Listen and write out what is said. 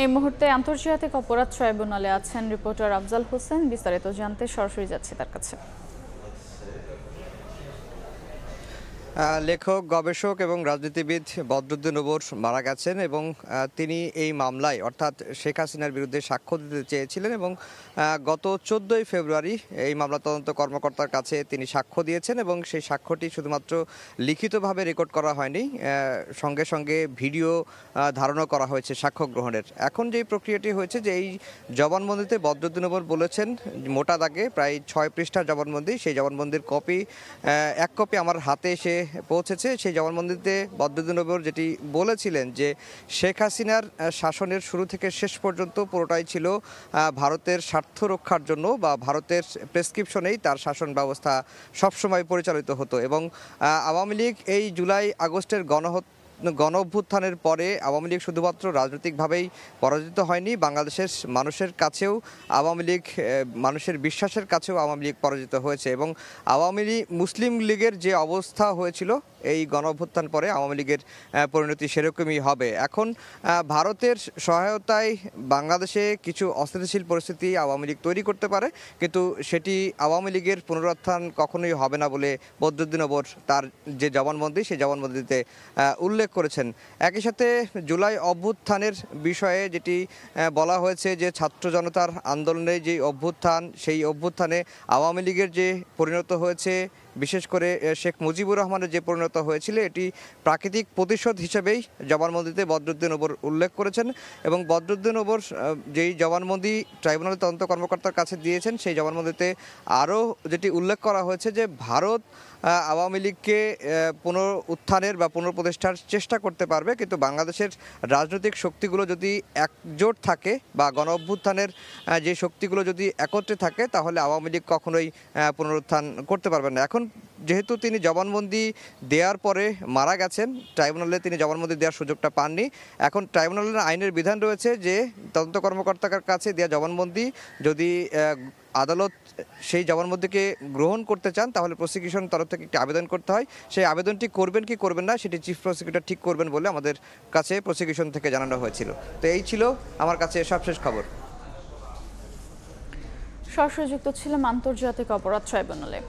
এই মুহূর্তে আন্তর্জাতিক অপরাধ ট্রাইব্যুনালে আছেন রিপোর্টার আফজাল হোসেন। বিস্তারিত জানতে সরাসরি যাচ্ছি তার কাছে। লেখক, গবেষক এবং রাজনীতিবিদ বদরুদ্দীন ওমর মারা গেছেন এবং তিনি এই মামলায় অর্থাৎ শেখ হাসিনার বিরুদ্ধে সাক্ষ্য দিতে চেয়েছিলেন এবং গত 14ই ফেব্রুয়ারি এই মামলা তদন্ত কর্মকর্তার কাছে তিনি সাক্ষ্য দিয়েছেন এবং সেই সাক্ষ্যটি শুধুমাত্র লিখিতভাবে রেকর্ড করা হয়নি, সঙ্গে সঙ্গে ভিডিও ধারণও করা হয়েছে সাক্ষ্য গ্রহণের। এখন যেই প্রক্রিয়াটি হয়েছে যে এই জবানবন্দিতে বদরুদ্দীন ওমর বলেছেন, মোটা দাগে প্রায় 6 পৃষ্ঠার জবানবন্দি, সেই জবানবন্দির কপি এক কপি আমার হাতে এসে পৌঁছেছে। সেই জবানবন্দিতে বদরুদ্দীন ওমর যেটি বলেছিলেন যে শেখ হাসিনার শাসনের শুরু থেকে শেষ পর্যন্ত পুরোটাই ছিল ভারতের স্বার্থ রক্ষার জন্য বা ভারতের প্রেসক্রিপশনেই তার শাসন ব্যবস্থা সবসময় পরিচালিত হতো এবং আওয়ামী লীগ এই জুলাই আগস্টের গণ অভ্যুত্থানের পরে আওয়ামী লীগ শুধুমাত্র রাজনৈতিকভাবেই পরাজিত হয়নি, বাংলাদেশের মানুষের কাছেও আওয়ামী লীগ, মানুষের বিশ্বাসের কাছেও আওয়ামী লীগ পরাজিত হয়েছে এবং মুসলিম লীগের যে অবস্থা হয়েছিল এই গণ অভ্যুত্থান পরে আওয়ামী লীগের পরিণতি সেরকমই হবে। এখন ভারতের সহায়তায় বাংলাদেশে কিছু অস্থিতিশীল পরিস্থিতি আওয়ামী লীগ তৈরি করতে পারে, কিন্তু সেটি আওয়ামী লীগের পুনরুত্থান কখনোই হবে না বলে বদরুদ্দীন ওমর তার যে জবানবন্দি সেই জবানবন্দিতে উল্লেখ করেছেন। একই সাথে জুলাই অভ্যুত্থানের বিষয়ে যেটি বলা হয়েছে যে ছাত্র জনতার আন্দোলনে যে অভ্যুত্থান, সেই অভ্যুত্থানে আওয়ামী লীগের যে পরিণত হয়েছে, বিশেষ করে শেখ মুজিবুর রহমানের যে পরিণত হয়েছিল, এটি প্রাকৃতিক প্রতিশোধ হিসেবেই জবানবন্দিতে বদরুদ্দীন ওমর উল্লেখ করেছেন এবং বদরুদ্দীন ওমর যেই জবানবন্ধি ট্রাইব্যুনালের তদন্ত কর্মকর্তার কাছে দিয়েছেন সেই জবানবন্দিতে আরও যেটি উল্লেখ করা হয়েছে যে ভারত আওয়ামী লীগকে পুনরুত্থানের বা পুনঃপ্রতিষ্ঠার চেষ্টা করতে পারবে, কিন্তু বাংলাদেশের রাজনৈতিক শক্তিগুলো যদি একজোট থাকে বা গণ অভ্যুত্থানের যে শক্তিগুলো যদি একত্রে থাকে তাহলে আওয়ামী লীগ কখনোই পুনরুত্থান করতে পারবে না। এখন যেহেতু তিনি জবানবন্দি দেওয়ার পরে মারা গেছেন, ট্রাইব্যুনালে তিনি জবানবন্দি দেওয়ার সুযোগটা পাননি। এখন ট্রাইব্যুনালের আইনের বিধান রয়েছে যে তদন্ত কর্মকর্তার কাছে দেওয়া জবানবন্দি যদি আদালত সেই জবানবন্দিকে গ্রহণ করতে চান তাহলে প্রসিকিউশন তরফ থেকে একটি আবেদন করতে হয়। সেই আবেদনটি করবেন কি করবেন না সেটি চিফ প্রসিকিউটর ঠিক করবেন বলে আমাদের কাছে প্রসিকিউশন থেকে জানানো হয়েছিল। তো এই ছিল আমার কাছে সবশেষ খবর। সরাসরি যুক্ত ছিলাম আন্তর্জাতিক অপরাধ ট্রাইব্যুনালে।